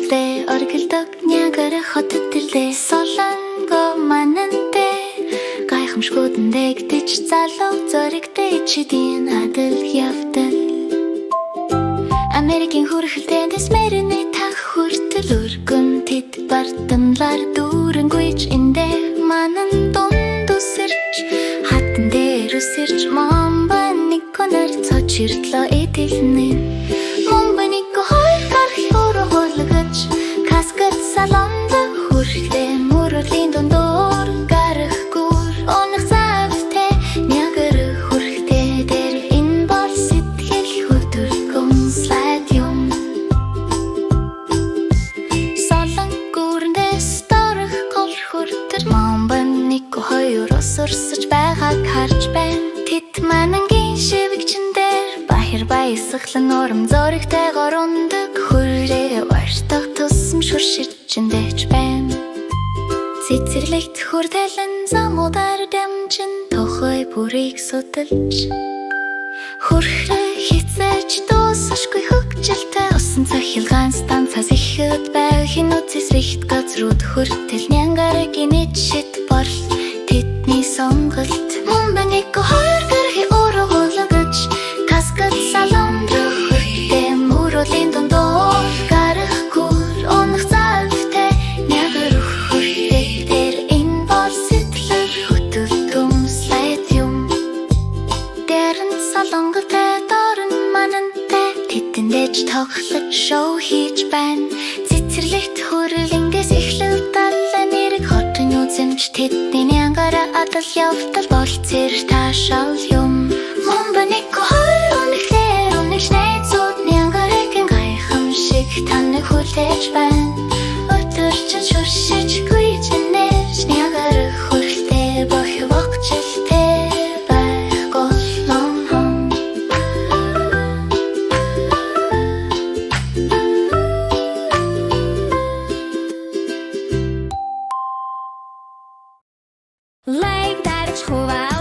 хүртээ оргилдог Ниагара хотод ирлээ солонго манантэй гайхамшгүйдэн дэгдэж залуу зоригтэй чидийн адил явдал Америкийн хүрхэлтэндээс мэрний тах хүртэл өргөн тэд бардамлаар дүүрэнгүйч эндээ манан дунд үсэрч хатан дээр үсэрч момба никонар цочирдлоо эдэлнэ момба нико хой гарах өргөлгөж каскад салонда хүрхлээ мөрөлийн дундуур гарах гүр онох завтай Ниагара хүрхтээ дээр энэ бол сэтгэл хөдлөм слайд юм солон гүрнээс дорох гол хүртэр момба нико хоёр осорсож байгааг харж байна тэт манангийн шивгчэн дээр бахир баясгалан урам зоригтойгоор ундаг хүрээ вартах тусам шүрширчэндэж байна цэцэрлэгт хүртэлэн замуудаар дамжин тохой бүрийг судалж хүрхрээ хязээж дуусахгүй хөгжилтэй усан цахилгаан станцаас ихэд байв хинуцис рихт газрууд хүртэл Ниагарагийн нийт шид бол тэдний сонголт момба нико хоёр гарахи өргөлгөж каскад салонд хүртээ мөрөлийн дундуур гарах гүр онох завтай Ниагара хүртээ дээр энэ бол сэтгэл хөдлөм слайд юм дэрэн салонготой дорн манантай тэдэндэж тоглож шоу хийж байна цэцэрлэгт хүрлэнгээс эхлэв далайн нэрэг хотын үзэмж тэдний Ниагара адал явдал бол цэр таашаал юм момба нико хоёр өнөхлээр өнөж найзууд Ниагарагийн гайхамшиг таныг хүлээж байна өтөрчин шүршиж гүйж нэж Ниагара хүрхтээ бохи вогчлээ байх голлон Лайк дарж хуваа